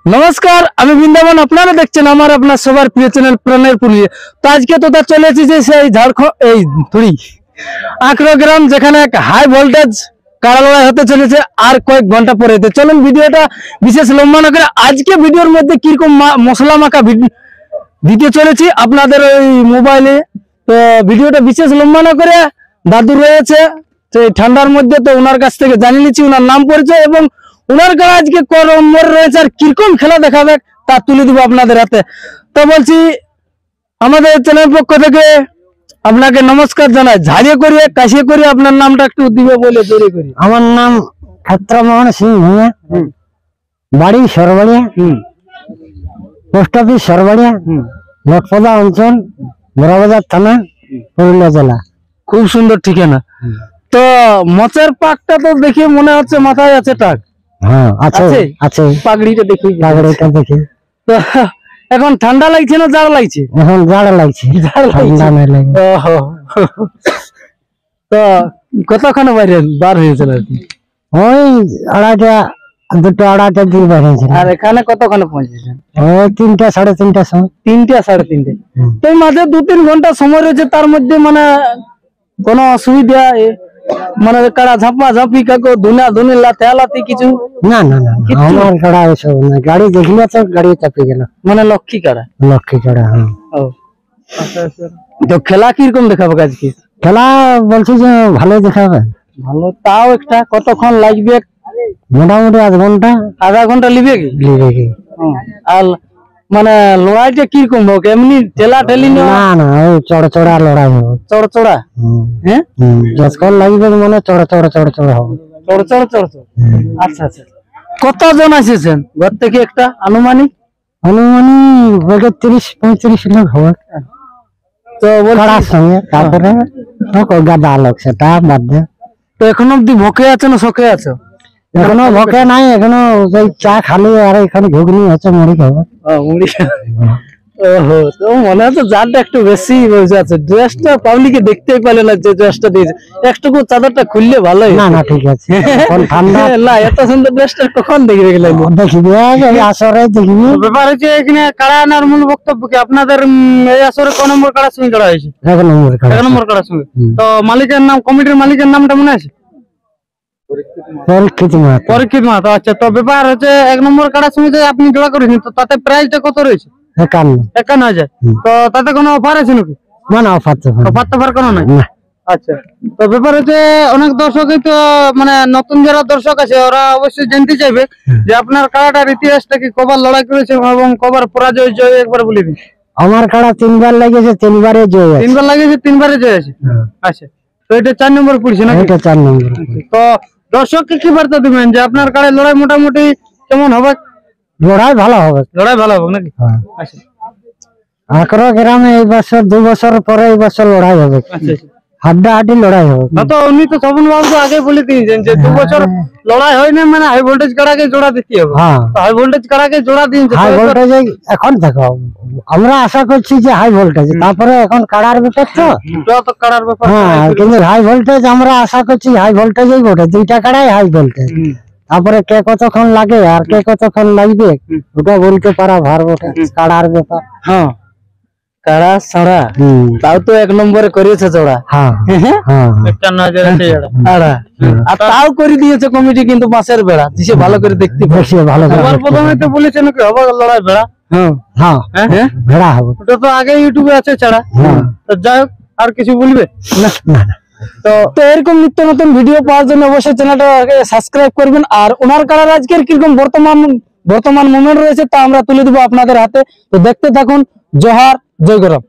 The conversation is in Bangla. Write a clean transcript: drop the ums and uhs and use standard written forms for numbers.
নমস্কার, আমি বৃন্দাবন। আপনারা দেখছেন আমার আপনার সবার প্রিয় চ্যানেল প্রাণের পুলিশ। তো আজকে তো তার চলে এসেছে সেই ঝাড়খণ্ড এই থুড়ি আঁকড়ো গ্রাম, যেখানে এক হাই ভোল্টেজ কাড়া লড়াই হতে চলেছে আর কয়েক ঘন্টা পরে। তো চলুন ভিডিওটা বিশেষ লম্বা না করে আজকে ভিডিওর মধ্যে কিরকম মশলা মাখা দিতে চলেছি আপনাদের ওই মোবাইলে। তো ভিডিওটা বিশেষ লম্বা না করে দাদু রয়েছে সেই ঠান্ডার মধ্যে, তো ওনার কাছ থেকে জানিয়ে নিচ্ছি ওনার নাম পরিচয় এবং ওনার কাছে আজকে নম্বর রয়েছে আর কিরকম খেলা দেখাবে তা তুলে দিব আপনাদের হাতে। তো বলছি আমাদের চ্যানেল পক্ষ থেকে আপনাকে নমস্কার জানাই। ঝাড়িয়ে করিয়ে কাশিয়ে করিয়ে আপনার নামটা একটু দিবে বলে জোরে করি। আমার নাম ক্ষেত্রমোহন সিং ভূঁইয়া, বাড়ি সরবাড়িয়া, পোস্ট অফিস সরবাড়িয়া, লটপদা অঞ্চল, বড়বাজার থানা, পুরুলিয়া জেলা। খুব সুন্দর ঠিকানা। তো মচের পাকটা তো দেখে মনে হচ্ছে মাথায় আছে টাক। হ্যাঁ আছে আছে, পাগড়িটা দেখি পাগড়িটা দেখি। তো এখন ঠান্ডা লাগছে না জাড় লাগছে? এখন জাড় লাগছে, ঠান্ডা নাই লাগে। ওহো, তো কতক্ষণ বার হয়েছিল আর কি? ওই দুটো আড়াইটার দিকে বেরিয়েছিল। আর এখানে কতক্ষণ পৌঁছেছেন? ওই 3টা সাড়ে 3টার সময়। 3টা সাড়ে 3টে। তো এই মাঝে 2-3 ঘন্টা সময় রয়েছে, তার মধ্যে মানে কোনো অসুবিধা মানে কাড়া ঝাপা ঝাপি কাকো ধুনা ধুনি লাথে লাথি কিছু? না না না, আমার কাড়া এসব না। গাড়ি দেখলে তো গাড়ি চাপে গেল। মানে লক্ষ্মী কাড়া? লক্ষ্মী কাড়া, হ্যাঁ। ও তো খেলা কিরকম দেখাবো আজকে? খেলা বলছি যে ভালোই দেখাবে। ভালো, তাও একটা কতক্ষণ লাগবে? মোটামুটি আধা ঘন্টা লিবে কি? আর মানে লড়াইটা কিরকম হোক? এমনি ঠেলা ঠেলি? না না, ওই চড়া লড়াই হবে। চড়া? হ্যাঁ, যতক্ষণ লাগবে মানে চড়া হবে। চড়। আচ্ছা আচ্ছা। কতজন আসেছেন ঘর থেকে? একটা আনুমানিক 30-35 লোক হবে। তো কাড়ার সঙ্গে তারপরে গাদা লোক, সেটা বাদ দে। তো এখন অব্দি ভোকে আছে না শখে আছো? এখনো ভোকে নাই, এখনো ওই চা খালি আর এখানে ঘুগনি আছে, মুড়ি খাবো। মুড়ি। ওহো, তো মনে হচ্ছে জারটা একটু বেশি বসে আছে। ড্রেসটা পাবলিকে দেখতেই পেলে না যে ড্রেসটা দিয়েছে। একটুকু চাদরটা খুললে ভালোই। না না, ঠিক আছে। ঠান্ডা না, এত সুন্দর ড্রেসটা কখন দেখবে? দেখবি আসরে দেখবি। ব্যাপার হচ্ছে এখানে কাড়া আনার মূল বক্তব্য কি আপনাদের এই আসরে কোন নম্বর কাড়ার সঙ্গে কাড়া হয়েছে? 1 নম্বর কাড়ার সঙ্গে। তো মালিকের নাম, কমিটির মালিকের নামটা মনে আছে? পরীক্ষিত মাহাতো। আচ্ছা, তো ব্যাপার হচ্ছে 1 নম্বর কাড়ার সঙ্গে যে আপনি জোড়া করেছেন, তো তাতে প্রাইসটা কত রয়েছে? 51,000। তো তাতে কোনো অফার আছে নাকি? না, অফার কোনো নাই। আচ্ছা, তো ব্যাপার হচ্ছে অনেক দর্শকই তো মানে নতুন যারা দর্শক আছে ওরা অবশ্যই জানতে চাইবে যে আপনার কাড়াটার ইতিহাসটা কি, কবার লড়াই করেছে এবং কবার পরাজয় জয় একবার বলে দিন। আমার কাড়া 3বার লেগেছে, 3বারে জয় আছে। 3বার লেগেছে, 3বারে জয় আছে। আচ্ছা, তো এটা 4 নম্বর পড়ছে না? এটা 4 নম্বর। তো দর্শককে কি বার্তা দিবেন যে আপনার কাড়ায় লড়াই মোটামুটি কেমন হবে? লড়াই ভালো হবে নাকি? আচ্ছা, আঁকড়ো গ্রামে এই বছর 2 বছর পরে এই বছর লড়াই হবে। হাড্ডাহাড্ডি লড়াই হবে। তো উনি তো স্বপন বাবু তো আগে বলে দিয়েছেন যে 2 বছর লড়াই হয়নি মানে হাই ভোল্টেজ কাড়াকে জোড়া দিতে হবে। হাই ভোল্টেজ কাড়াকে জোড়া দিয়েছে। হাই ভোল্টেজ এখন দেখো, আমরা আশা করছি যে হাই ভোল্টেজ, তারপরে এখন কাড়ার ব্যাপার তো কাড়ার ব্যাপার। হ্যাঁ, কিন্তু হাই ভোল্টেজ আমরা আশা করছি হাই ভোল্টেজই বটে। 2টা কাড়াই হাই ভোল্টেজ। তারপরে কে কতক্ষণ লাগে আর কে কতক্ষণ লাগবে ওটা বলতে পারা ভার বটে, কাড়ার ব্যাপার। হ্যাঁ, কাড়া ছাড়া তাও তো 1 নম্বরে করেছে জোড়া। হ্যাঁ, 51,000 আর তাও করে দিয়েছে কমিটি, কিন্তু মাসের বেড়া দিছে ভালো করে দেখতে পাচ্ছি। ভালো সবার প্রথমে তো বলেছে নাকি হবে লড়াই বেড়া। হ্যাঁ, ভেড়া হবে। ওটা তো আগে ইউটিউবে আছে ছাড়া। তো যাই হোক, আর কিছু বলবে না? তো এরকম নিত্য নতুন ভিডিও পাওয়ার জন্য অবশ্যই চ্যানেলটাকে সাবস্ক্রাইব করবেন। আর ওনার কাড়ার আজকের কিরকম বর্তমান মোমেন্ট রয়েছে তা আমরা তুলে দেবো আপনাদের হাতে। তো দেখতে থাকুন। জোহার, জয় গরম।